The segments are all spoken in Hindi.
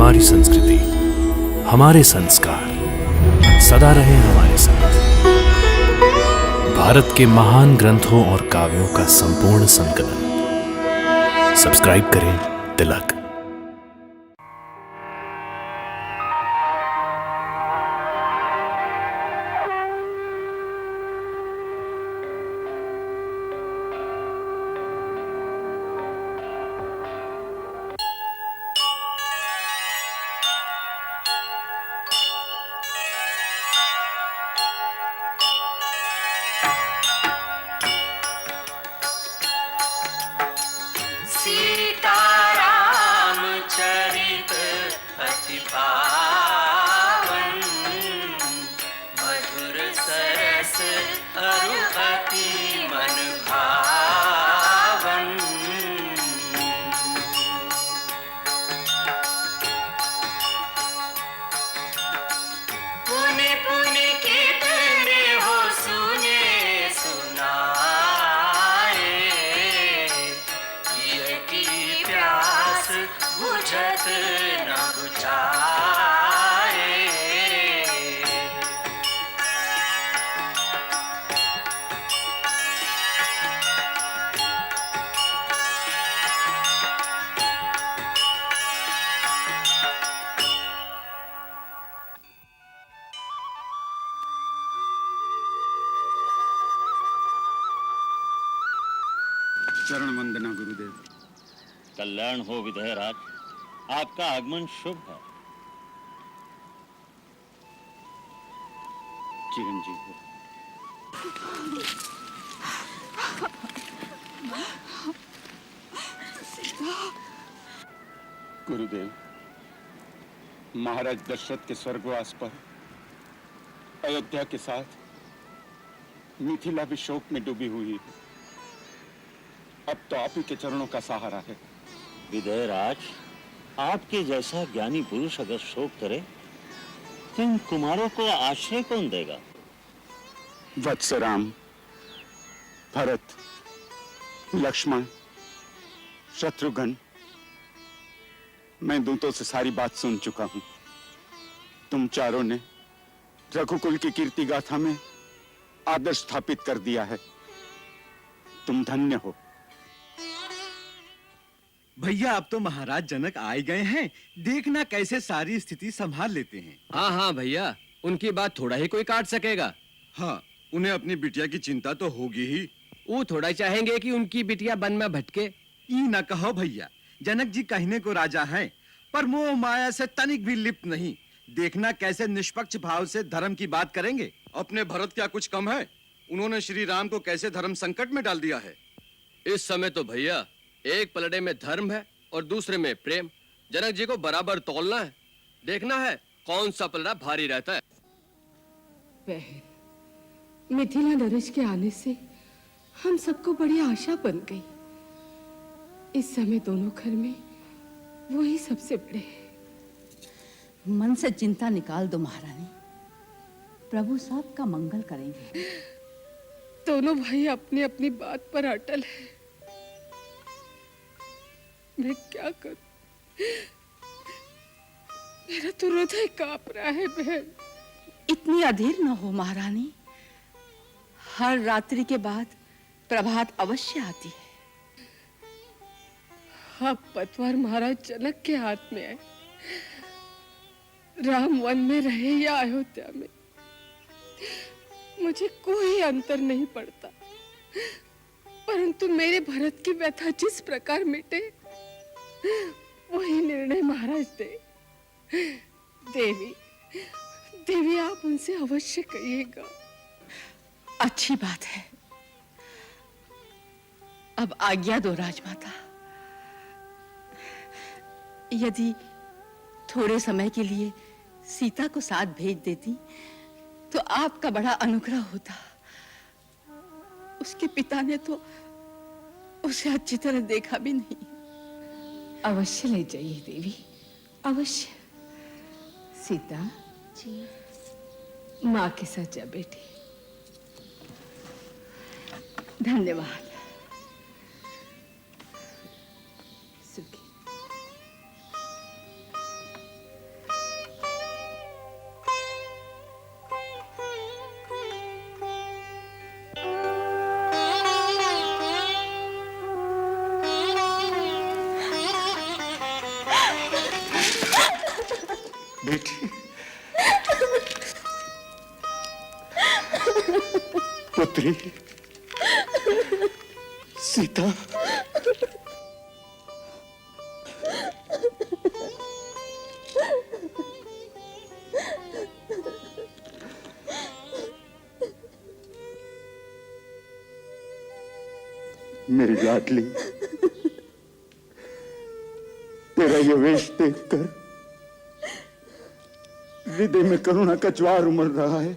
हमारी संस्कृति, हमारे संस्कार सदा रहे हमारे साथ। भारत के महान ग्रंथों और काव्यों का संपूर्ण संकलन। सब्सक्राइब करें तिलक। चरण वंदना गुरुदेव। कल्याण हो विधेयराज, आपका आगमन शुभ है। चिरंजीव हो। गुरुदेव, महाराज दशरथ के स्वर्गवास पर अयोध्या के साथ मिथिला भी शोक में डूबी हुई है। अब तो आप ही के चरणों का सहारा है। विधेयराज, आपके जैसा ज्ञानी पुरुष अगर शोक करे तो इन कुमारों को आश्रय कौन देगा? वत्स राम, भरत, लक्ष्मण, शत्रुघ्न, मैं दूतों से सारी बात सुन चुका हूं। तुम चारों ने रघुकुल की कीर्ति गाथा में आदर्श स्थापित कर दिया है। तुम धन्य हो। भैया, अब तो महाराज जनक आए गए हैं, देखना कैसे सारी स्थिति संभाल लेते हैं। हाँ हाँ भैया, उनकी बात थोड़ा ही कोई काट सकेगा। हाँ, उन्हें अपनी बिटिया की चिंता तो होगी ही। वो थोड़ा चाहेंगे कि उनकी बिटिया वन में भटके। ई न कहो भैया, जनक जी कहने को राजा हैं, पर मोह माया से तनिक भी लिप्त नहीं। देखना कैसे निष्पक्ष भाव से धर्म की बात करेंगे। अपने भरत क्या कुछ कम है? उन्होंने श्री राम को कैसे धर्म संकट में डाल दिया है। इस समय तो भैया एक पलड़े में धर्म है और दूसरे में प्रेम। जनक जी को बराबर तौलना है। देखना है कौन सा पलड़ा भारी रहता है। बहन, मिथिला नरेश के आने से हम सबको बड़ी आशा बन गई। इस समय दोनों घर में वही सबसे बड़े हैं। मन से चिंता निकाल दो महारानी, प्रभु सबका मंगल करेंगे। दोनों भाई अपनी अपनी बात पर अटल है। मैं क्या करूं? मेरा तो हृदय कांप रहा है बहन। इतनी अधीर न हो महारानी, हर रात्रि के बाद प्रभात अवश्य आती है। अब पतवार महाराज जनक के हाथ में है। राम वन में रहे या अयोध्या में, मुझे कोई अंतर नहीं पड़ता। परंतु मेरे भरत की व्यथा जिस प्रकार मिटे, वही निर्णय महाराज दे। देवी, देवी आप उनसे अवश्य कहिएगा। अच्छी बात है। अब आज्ञा दो राजमाता। यदि थोड़े समय के लिए सीता को साथ भेज देती तो आपका बड़ा अनुग्रह होता। उसके पिता ने तो उसे अच्छी तरह देखा भी नहीं। अवश्य ले जाइए देवी, अवश्य। सीता जी, माँ के साथ जा बेटी। धन्यवाद। सुखी। बेटी, पुत्री, सीता, मेरी लाडली, तेरा ये वेश देखकर हृदय में करुणा का ज्वार उमड़ रहा है।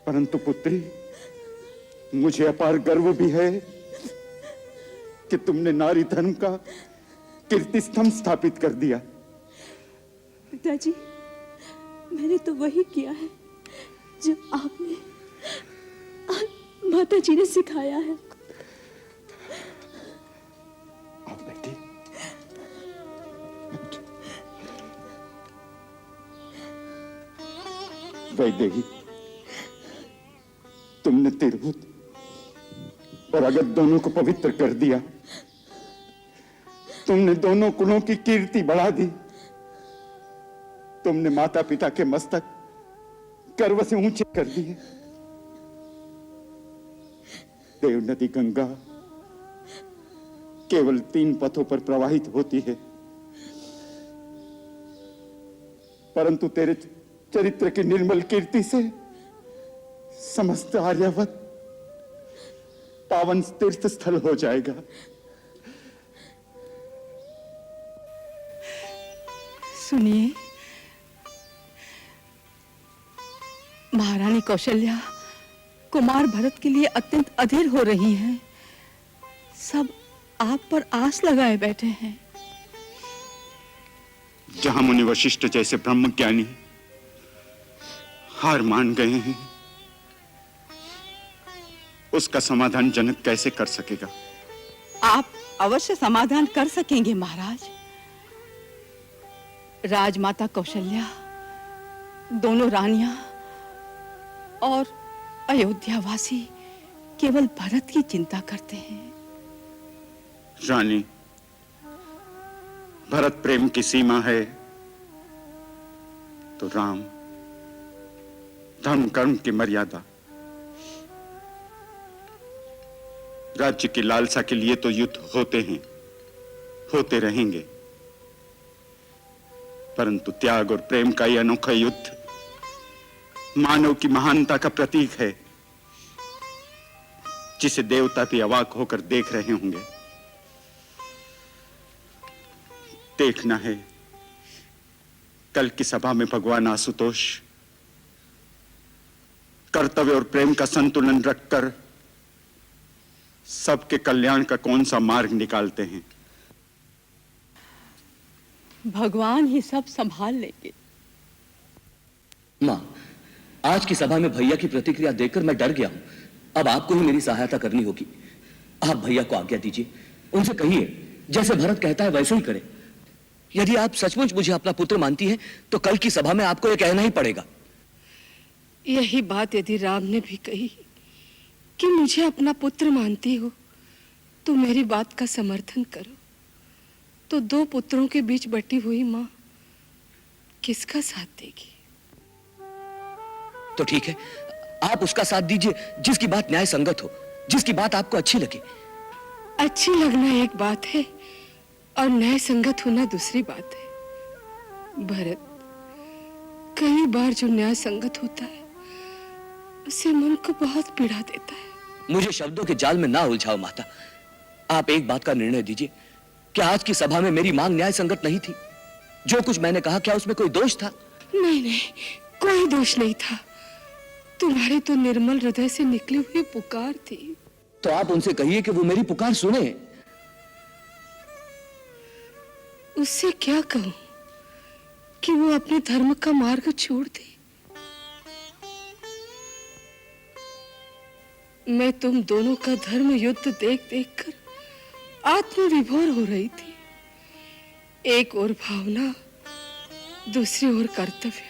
परंतु पुत्री, मुझे अपार गर्व भी है कि तुमने नारी धर्म का कीर्ति स्तंभ स्थापित कर दिया। पिताजी, मैंने तो वही किया है जो आपने माता जी ने सिखाया है। आओ बेटी, वैदेही, तुमने तिरहुत और अगत दोनों को पवित्र कर दिया। तुमने दोनों कुलों की कीर्ति बढ़ा दी। तुमने माता पिता के मस्तक गर्व से ऊंचे कर दिए। देव नदी गंगा केवल 3 पथों पर प्रवाहित होती है, परंतु तेरे चरित्र की निर्मल कीर्ति से समस्त आर्यावत पावन तीर्थ स्थल हो जाएगा। सुनिए, महारानी कौशल्या कुमार भरत के लिए अत्यंत अधीर हो रही हैं। सब आप पर आस लगाए बैठे हैं। जहां मुनि वशिष्ठ जैसे ब्रह्मज्ञानी हार मान गए हैं, उसका समाधान जनक कैसे कर सकेगा? आप अवश्य समाधान कर सकेंगे महाराज। राजमाता कौशल्या, दोनों रानियां और अयोध्यावासी केवल भरत की चिंता करते हैं। रानी, भरत प्रेम की सीमा है तो राम धर्म कर्म की मर्यादा। राज्य की लालसा के लिए तो युद्ध होते हैं, होते रहेंगे, परंतु त्याग और प्रेम का यह अनोखा युद्ध मानव की महानता का प्रतीक है, जिसे देवता भी अवाक होकर देख रहे होंगे। देखना है कल की सभा में भगवान आशुतोष कर्तव्य और प्रेम का संतुलन रखकर सबके कल्याण का कौन सा मार्ग निकालते हैं। भगवान ही सब संभाल लेंगे। माँ, आज की सभा में भैया की प्रतिक्रिया देखकर मैं डर गया हूं। अब आपको ही मेरी सहायता करनी होगी। आप भैया को आज्ञा दीजिए, उनसे कहिए जैसे भरत कहता है वैसे ही करें। यदि आप सचमुच मुझे अपना पुत्र मानती हैं, तो कल की सभा में आपको यह कहना ही पड़ेगा। यही बात यदि राम ने भी कही कि मुझे अपना पुत्र मानती हो, तो मेरी बात का समर्थन करो। तो 2 पुत्रों के बीच बटी हुई मां किसका साथ देगी? तो ठीक है, आप उसका साथ दीजिए जिसकी बात न्याय संगत हो, जिसकी बात आपको अच्छी लगे। अच्छी लगना एक बात है और न्याय संगत होना दूसरी बात है। भरत, कई बार जो न्याय संगत होता है उससे मन को बहुत पीड़ा देता है। मुझे शब्दों के जाल में ना उलझाओ माता। आप एक बात का निर्णय दीजिए कि आज की सभा में मेरी मांग न्याय संगत नहीं थी। जो कुछ मैंने कहा, क्या उसमें कोई दोष था? नहीं नहीं, कोई दोष नहीं था। तुम्हारे तो निर्मल हृदय से निकली हुई पुकार थी। तो आप उनसे कहिए कि वो मेरी पुकार सुने। उससे क्या कहूं कि वो अपने धर्म का मार्ग छोड़ दे। मैं तुम दोनों का धर्म युद्ध देख देख कर आत्मविभोर हो रही थी। एक ओर भावना, दूसरी ओर कर्तव्य।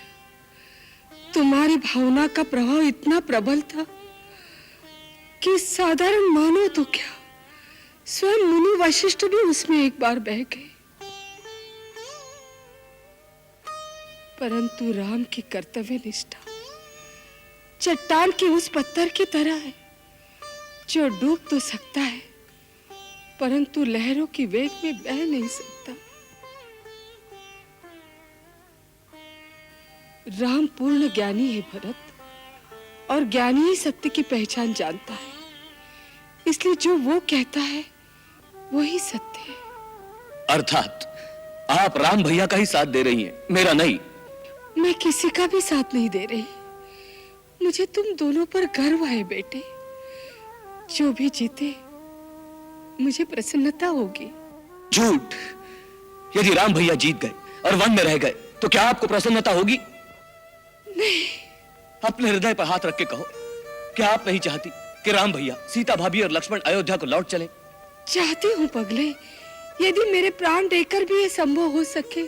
तुम्हारी भावना का प्रभाव इतना प्रबल था कि साधारण मानो तो क्या, स्वयं मुनि वशिष्ठ भी उसमें एक बार बह गए। परंतु राम की कर्तव्य निष्ठा चट्टान के उस पत्थर की तरह है जो डूब तो सकता है परंतु लहरों की वेग में बह नहीं सकता। राम पूर्ण ज्ञानी है भरत, और ज्ञानी ही सत्य की पहचान जानता है, इसलिए जो वो कहता है वही सत्य है। अर्थात आप राम भैया का ही साथ दे रही हैं, मेरा नहीं। मैं किसी का भी साथ नहीं दे रही। मुझे तुम दोनों पर गर्व है बेटे। जो भी जीते मुझे प्रसन्नता होगी। झूठ। यदि राम भैया जीत गए और वन में रह गए तो क्या आपको प्रसन्नता होगी? नहीं। अपने हृदय पर हाथ रख के कहो, क्या आप नहीं चाहती कि राम भैया, सीता भाभी और लक्ष्मण अयोध्या को लौट चले? चाहती हूँ पगले। यदि मेरे प्राण देकर भी ये संभव हो सके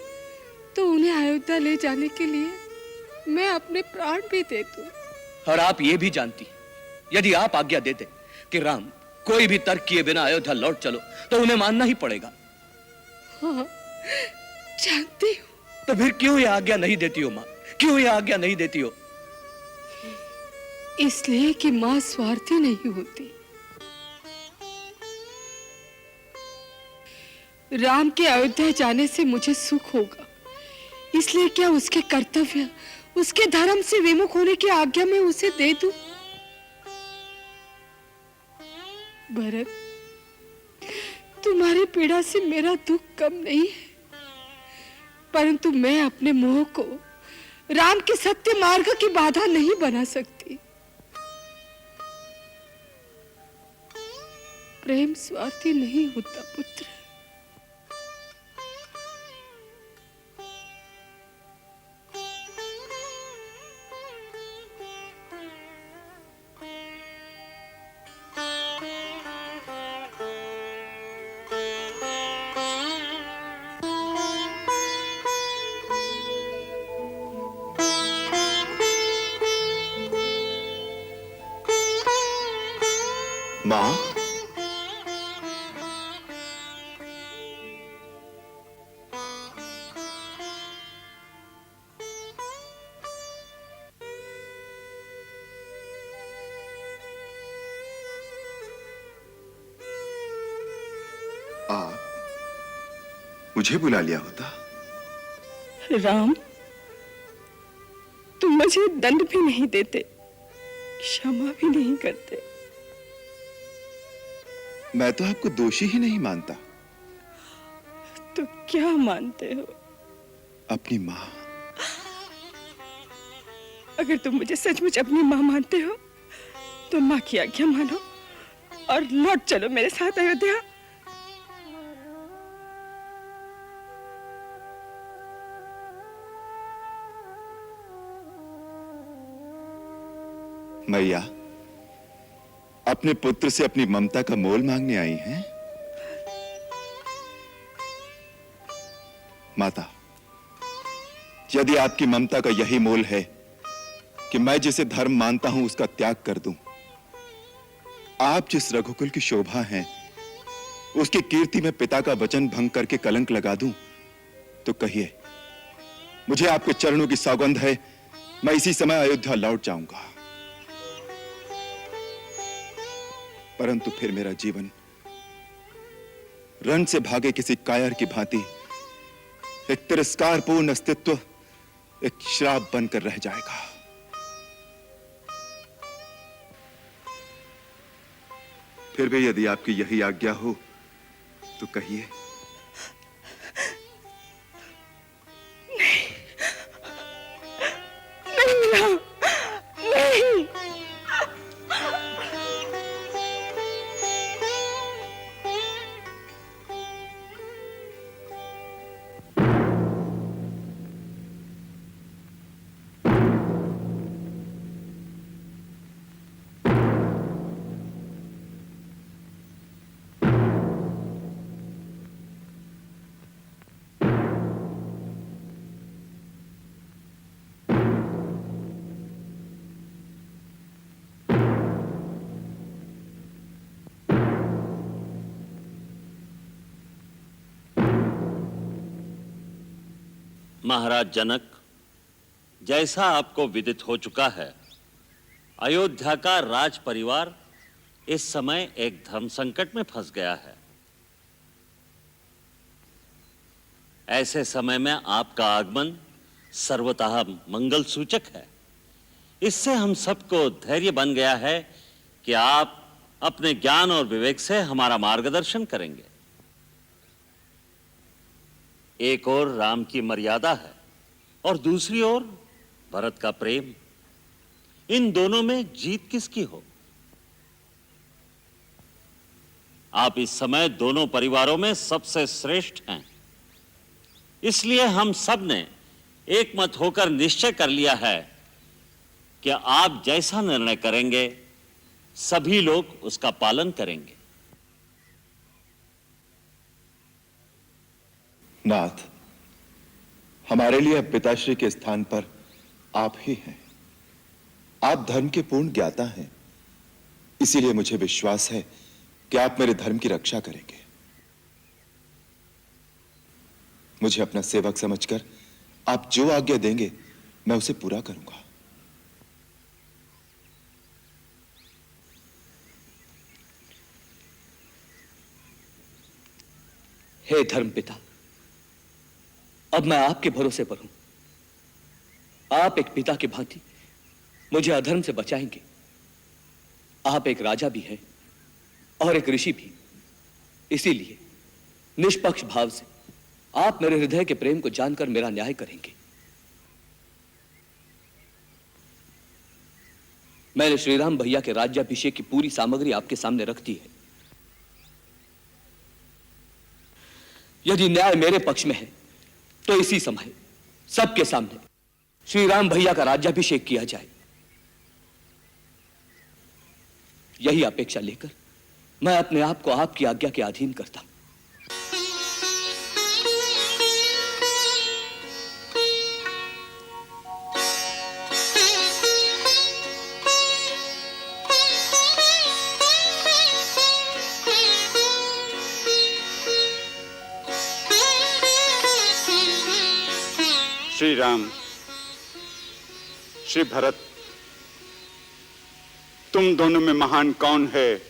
तो उन्हें अयोध्या ले जाने के लिए मैं अपने प्राण भी दे दूं। और आप ये भी जानती, यदि आप आज्ञा देते कि राम कोई भी तर्क किए बिना अयोध्या लौट चलो तो उन्हें मानना ही पड़ेगा। हाँ, जानती हूँ। तो फिर क्यों ये आज्ञा नहीं देती हो माँ? क्यों ये आज्ञा नहीं देती हो? इसलिए कि माँ स्वार्थी नहीं होती। राम के अयोध्या जाने से मुझे सुख होगा, इसलिए क्या उसके कर्तव्य, उसके धर्म से विमुख होने की आज्ञा मैं उसे दे दूं? भरत, तुम्हारी पीड़ा से मेरा दुख कम नहीं है, परंतु मैं अपने मोह को राम के सत्य मार्ग की बाधा नहीं बना सकती। प्रेम स्वार्थी नहीं होता पुत्र। माँ, आप मुझे बुला लिया होता। राम, तुम मुझे दंड भी नहीं देते, क्षमा भी नहीं करते। मैं तो आपको दोषी ही नहीं मानता। तो क्या मानते हो? अपनी माँ। अगर तुम मुझे सचमुच अपनी माँ मानते हो तो माँ की आज्ञा मानो और लौट चलो मेरे साथ अयोध्या। मैया अपने पुत्र से अपनी ममता का मोल मांगने आई हैं? माता, यदि आपकी ममता का यही मोल है कि मैं जिसे धर्म मानता हूं उसका त्याग कर दूं, आप जिस रघुकुल की शोभा हैं उसकी कीर्ति में पिता का वचन भंग करके कलंक लगा दूं, तो कहिए, मुझे आपके चरणों की सौगंध है, मैं इसी समय अयोध्या लौट जाऊंगा। परंतु फिर मेरा जीवन रण से भागे किसी कायर की भांति एक तिरस्कारपूर्ण अस्तित्व, एक श्राप बनकर रह जाएगा। फिर भी यदि आपकी यही आज्ञा हो तो कहिए। नहीं राम, नहीं। महाराज जनक, जैसा आपको विदित हो चुका है, अयोध्या का राज परिवार इस समय एक धर्म संकट में फंस गया है। ऐसे समय में आपका आगमन सर्वतः मंगल सूचक है। इससे हम सबको धैर्य बन गया है कि आप अपने ज्ञान और विवेक से हमारा मार्गदर्शन करेंगे। एक ओर राम की मर्यादा है और दूसरी ओर भरत का प्रेम। इन दोनों में जीत किसकी हो? आप इस समय दोनों परिवारों में सबसे श्रेष्ठ हैं। इसलिए हम सब ने एक मत होकर निश्चय कर लिया है कि आप जैसा निर्णय करेंगे सभी लोग उसका पालन करेंगे। नाथ, हमारे लिए अब पिताश्री के स्थान पर आप ही हैं। आप धर्म के पूर्ण ज्ञाता हैं, इसीलिए मुझे विश्वास है कि आप मेरे धर्म की रक्षा करेंगे। मुझे अपना सेवक समझकर आप जो आज्ञा देंगे मैं उसे पूरा करूंगा। हे धर्मपिता, अब मैं आपके भरोसे पर हूं। आप एक पिता की भांति मुझे अधर्म से बचाएंगे। आप एक राजा भी हैं और एक ऋषि भी, इसीलिए निष्पक्ष भाव से आप मेरे हृदय के प्रेम को जानकर मेरा न्याय करेंगे। मैंने श्रीराम भैया के राज्याभिषेक की पूरी सामग्री आपके सामने रख दी है। यदि न्याय मेरे पक्ष में है तो इसी समय सबके सामने श्री राम भैया का राज्याभिषेक किया जाए। यही अपेक्षा लेकर मैं अपने आप को आपकी आज्ञा के अधीन करता हूं। श्री राम, श्री भरत, तुम दोनों में महान कौन है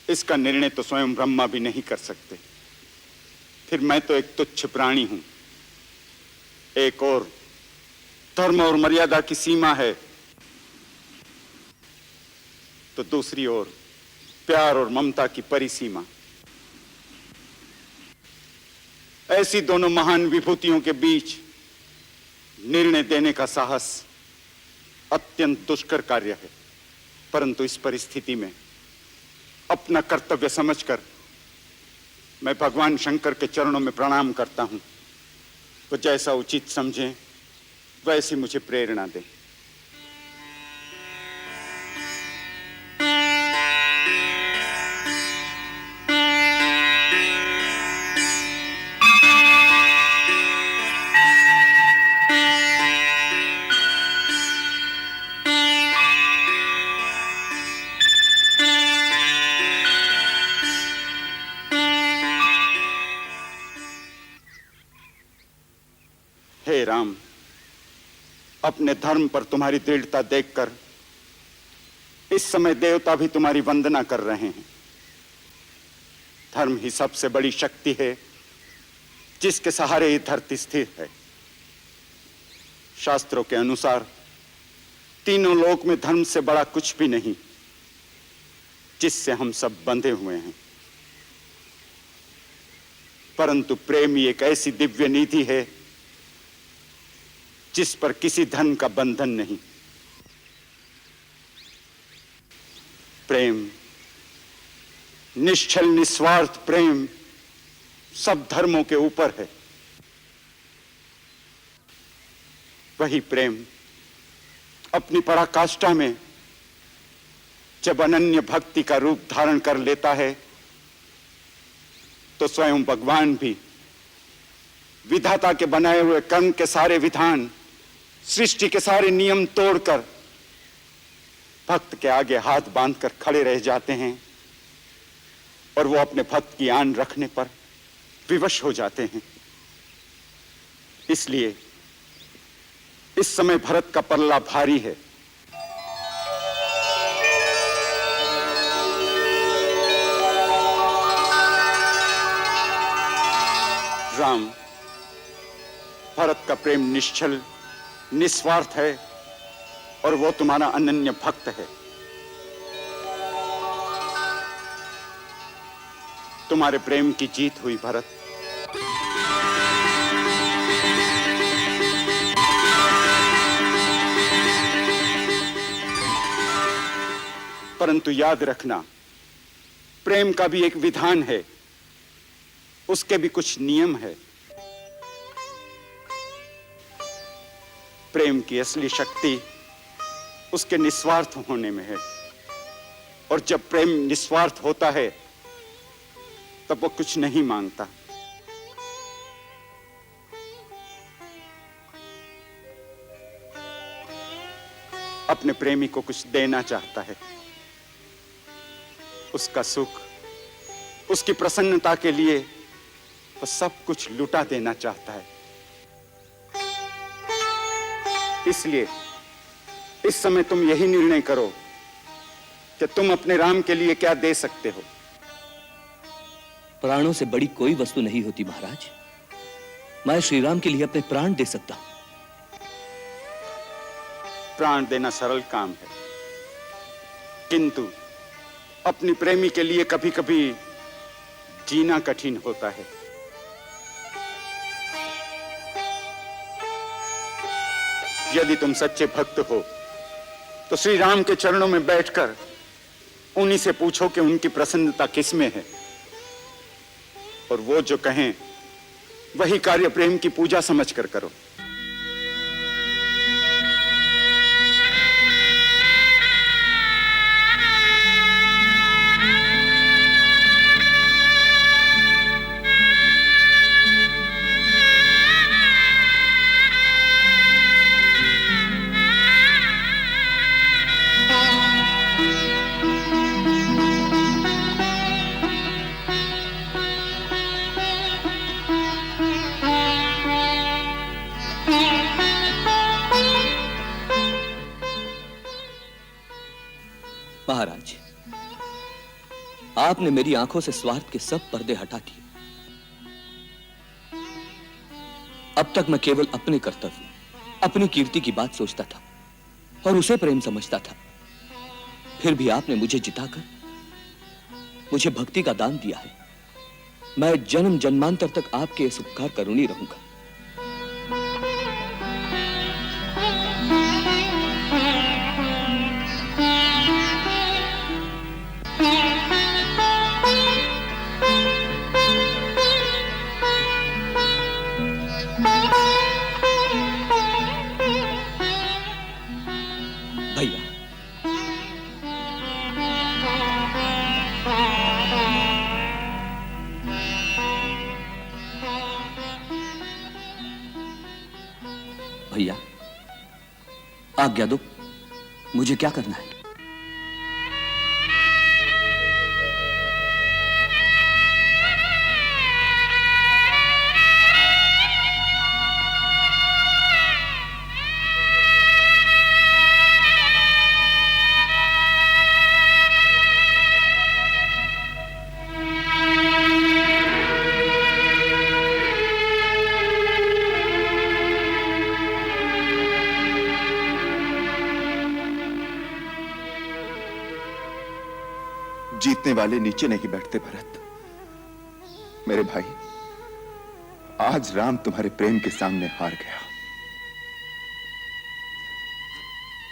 इसका निर्णय तो स्वयं ब्रह्मा भी नहीं कर सकते। फिर मैं तो एक तुच्छ प्राणी हूं। एक और धर्म और मर्यादा की सीमा है तो दूसरी ओर प्यार और ममता की परिसीमा। ऐसी दोनों महान विभूतियों के बीच निर्णय देने का साहस अत्यंत दुष्कर कार्य है, परंतु इस परिस्थिति में अपना कर्तव्य समझकर मैं भगवान शंकर के चरणों में प्रणाम करता हूं। तो जैसा उचित समझें वैसी मुझे प्रेरणा दें। हे राम, अपने धर्म पर तुम्हारी दृढ़ता देखकर इस समय देवता भी तुम्हारी वंदना कर रहे हैं। धर्म ही सबसे बड़ी शक्ति है जिसके सहारे ये धरती स्थिर है। शास्त्रों के अनुसार तीनों लोक में धर्म से बड़ा कुछ भी नहीं, जिससे हम सब बंधे हुए हैं। परंतु प्रेम ही एक ऐसी दिव्य निधि है जिस पर किसी धन का बंधन नहीं। प्रेम, निश्चल निस्वार्थ प्रेम सब धर्मों के ऊपर है। वही प्रेम अपनी पराकाष्ठा में जब अनन्य भक्ति का रूप धारण कर लेता है तो स्वयं भगवान भी विधाता के बनाए हुए कर्म के सारे विधान, सृष्टि के सारे नियम तोड़कर भक्त के आगे हाथ बांधकर खड़े रह जाते हैं और वो अपने भक्त की आन रखने पर विवश हो जाते हैं। इसलिए इस समय भरत का पल्ला भारी है। राम, भरत का प्रेम निश्चल निस्वार्थ है और वो तुम्हारा अनन्य भक्त है। तुम्हारे प्रेम की जीत हुई भरत। परंतु याद रखना, प्रेम का भी एक विधान है, उसके भी कुछ नियम है। प्रेम की असली शक्ति उसके निस्वार्थ होने में है, और जब प्रेम निस्वार्थ होता है तब वो कुछ नहीं मांगता। अपने प्रेमी को कुछ देना चाहता है, उसका सुख, उसकी प्रसन्नता के लिए वो सब कुछ लुटा देना चाहता है। इसलिए इस समय तुम यही निर्णय करो कि तुम अपने राम के लिए क्या दे सकते हो। प्राणों से बड़ी कोई वस्तु नहीं होती महाराज। मैं श्री राम के लिए अपने प्राण दे सकता हूं। प्राण देना सरल काम है, किंतु अपनी प्रेमी के लिए कभी कभी जीना कठिन होता है। यदि तुम सच्चे भक्त हो तो श्री राम के चरणों में बैठकर उन्हीं से पूछो कि उनकी प्रसन्नता किस में है, और वो जो कहें वही कार्य प्रेम की पूजा समझकर करो। महाराज, आपने मेरी आंखों से स्वार्थ के सब पर्दे हटा दिए। अब तक मैं केवल अपने कर्तव्य, अपनी कीर्ति की बात सोचता था और उसे प्रेम समझता था। फिर भी आपने मुझे जिताकर मुझे भक्ति का दान दिया है। मैं जन्म जन्मांतर तक आपके इस उपकार का ऋणी रहूंगा। भैया, भैया आज्ञा दो, मुझे क्या करना है? जीतने वाले नीचे नहीं बैठते भरत। मेरे भाई, आज राम तुम्हारे प्रेम के सामने हार गया।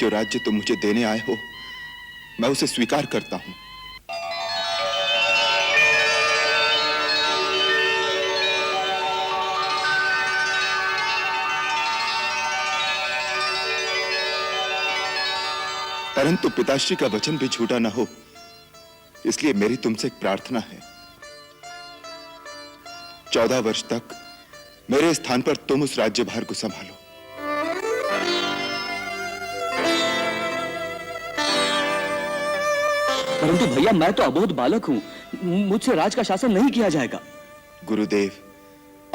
जो राज्य तुम मुझे देने आए हो, मैं उसे स्वीकार करता हूं। परंतु पिताश्री का वचन भी झूठा ना हो, इसलिए मेरी तुमसे एक प्रार्थना है। 14 वर्ष तक मेरे स्थान पर तुम उस राज्यभार को संभालो। परंतु भैया, मैं तो अबोध बालक हूं, मुझसे राज का शासन नहीं किया जाएगा। गुरुदेव,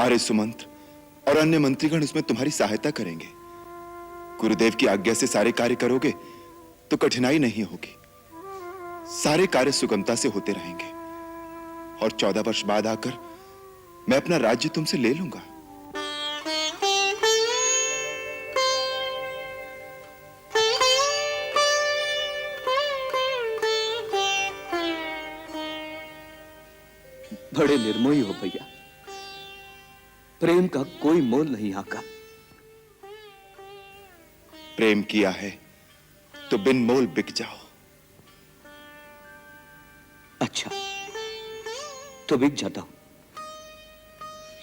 आर्य सुमंत्र और अन्य मंत्रीगण उसमें तुम्हारी सहायता करेंगे। गुरुदेव की आज्ञा से सारे कार्य करोगे तो कठिनाई नहीं होगी। सारे कार्य सुगमता से होते रहेंगे और 14 वर्ष बाद आकर मैं अपना राज्य तुमसे ले लूंगा। बड़े निर्मोही हो भैया। प्रेम का कोई मोल नहीं आका। प्रेम किया है तो बिन मोल बिक जाओ। अच्छा, तो बिक जाता हूं।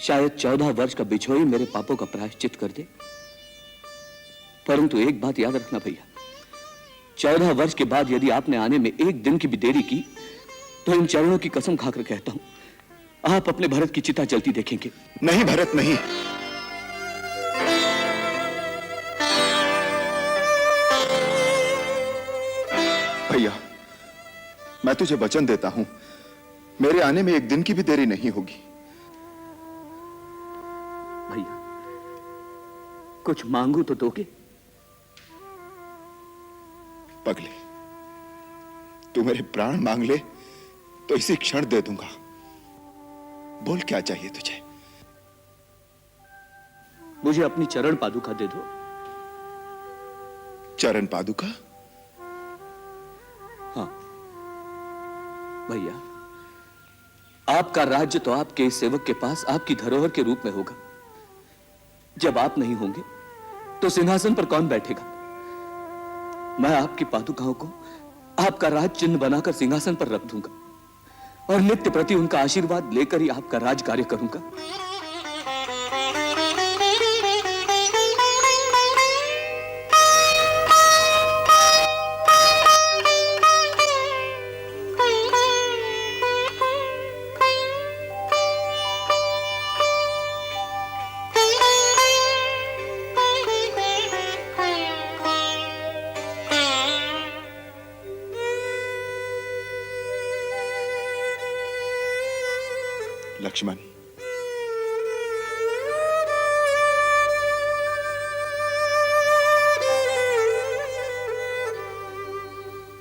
शायद 14 वर्ष का बिछोही मेरे पापों का प्रायश्चित कर दे। परंतु एक बात याद रखना भैया, 14 वर्ष के बाद यदि आपने आने में एक दिन की भी देरी की तो इन चरणों की कसम खाकर कहता हूं, आप अपने भरत की चिता जलती देखेंगे। नहीं भरत, नहीं। भैया, मैं तुझे वचन देता हूं, मेरे आने में एक दिन की भी देरी नहीं होगी। भैया, कुछ मांगू तो दोगे? पगले, तू मेरे प्राण मांग ले तो इसी क्षण दे दूंगा। बोल, क्या चाहिए तुझे? मुझे अपनी चरण पादुका दे दो। चरण पादुका? हाँ भैया, आपका राज्य तो आपके इस सेवक के पास आपकी धरोहर के रूप में होगा। जब आप नहीं होंगे तो सिंहासन पर कौन बैठेगा? मैं आपकी पादुकाओं को आपका राज चिन्ह बनाकर सिंहासन पर रख दूंगा और नित्य प्रति उनका आशीर्वाद लेकर ही आपका राज कार्य करूंगा। लक्ष्मण,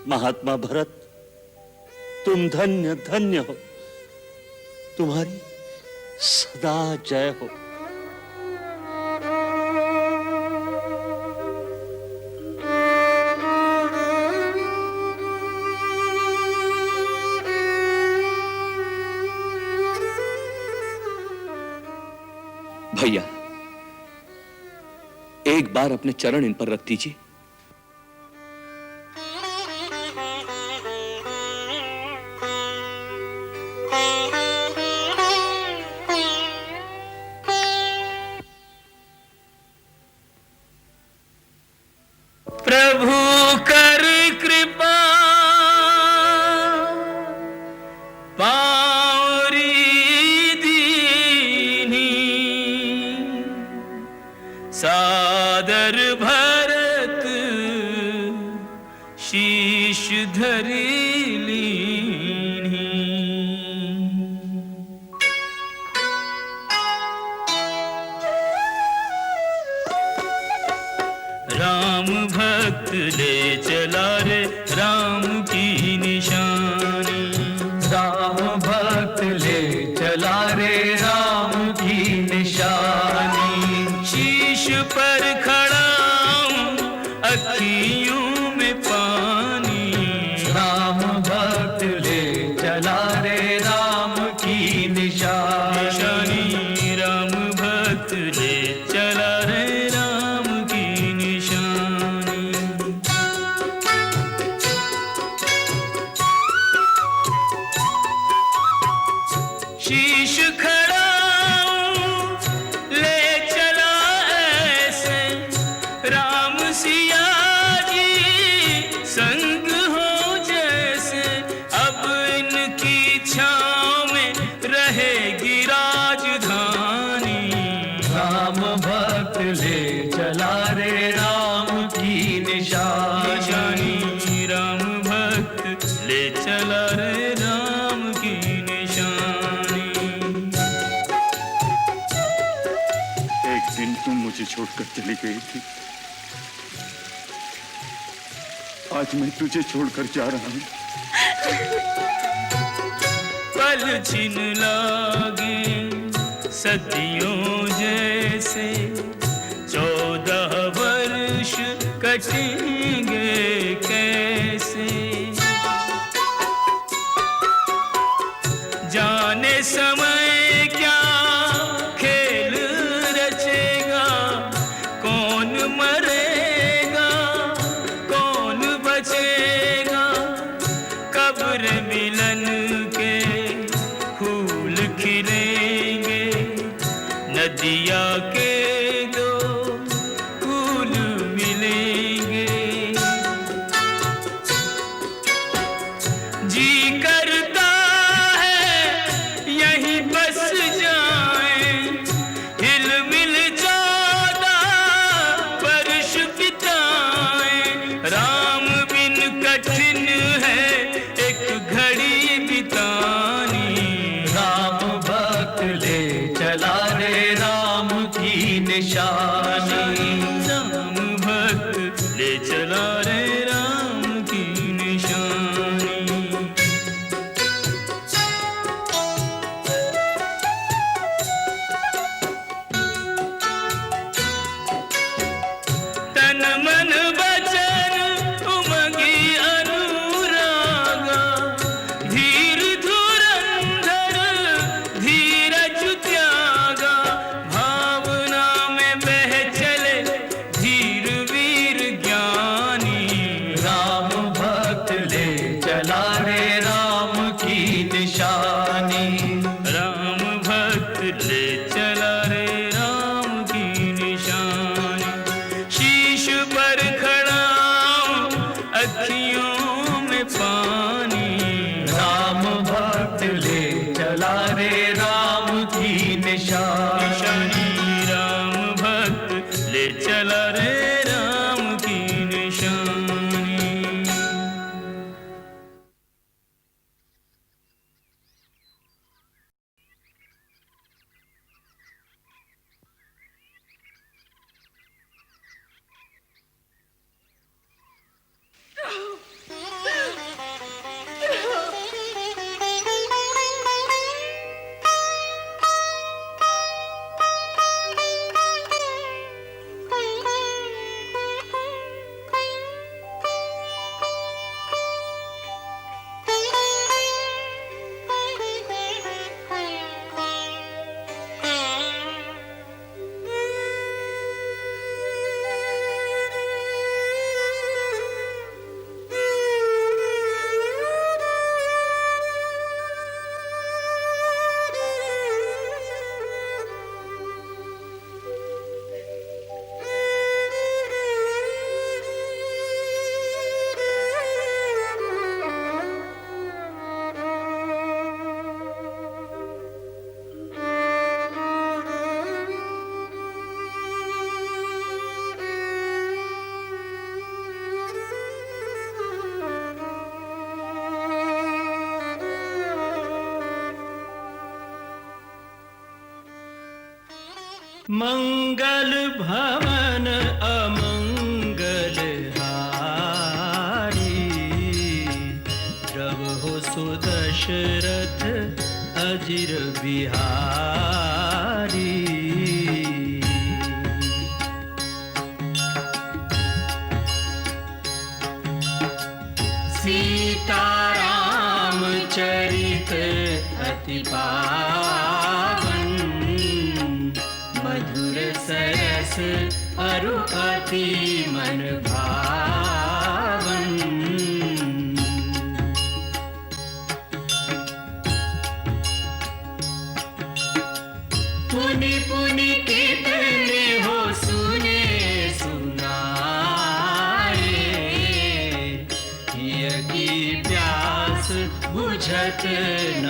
महात्मा भरत, तुम धन्य धन्य हो। तुम्हारी सदा जय हो। भैया, एक बार अपने चरण इन पर रख दीजिए। प्रभु कर कृपा पावरी दीनी, सादर भरत शीश धरी लीनी। राम भक्त ले चला रे राम की निशानी, राम भक्त ले चला रे राम की निशानी। शीश पर खड़ा हूँ अखियों में पानी, राम भक्त ले चला रे राम की निशानी। राम भक्त ले चला रे राम की निशानी। शीश खड़ा ले चला ऐसे राम सिया जी संग हो जैसे। अब इनकी छाँव में रहेगी राजधानी, राम भक्त ले चला रे राम की निशानी। राम भक्त ले चला रे राम की निशानी। एक दिन तुम मुझे छोड़कर चली गई थी, आज मैं तुझे छोड़कर जा रहा हूँ। पल छिन लागे सदियों जैसे, 14 वर्ष कटेंगे कैसे। जाने समय क्या खेल रचेगा, कौन मरेगा कौन बचेगा। कब्र मिलन के फूल खिलेंगे, नदिया के दो फूल मिलेंगे। जी करता है यहीं बस जाएं, हिल मिल 14 वर्ष बिताएं। राम बिन कठिन है एक घड़ी बितानी। राम भक्त ले चला रे राम की निशानी। राम भक्त ले चला रे राम की निशानी। तन मन वचन उमगी अनुरागा, धीर धुरंधर धीरज त्यागा। भावना में बह चले धीर वीर ज्ञानी। राम भक्त ले चला रे राम की निशानी। राम भक्त ले चला रे राम की निशानी। शीश पर खड़ा हूं, अखियों में पानी। राम भक्त ले चला रे राम की निशानी। राम भक्त ले चला रे राम की निशानी। मंगल भवन अमंगल हारी, जब हो सुदशरथ अजिर बिहारी। सीताराम चरित अति पावन, मधुर सरस अरु अति मन भावन। पुनि पुनि कितने हो सुने सुनाए, हिय की प्यास बुझत न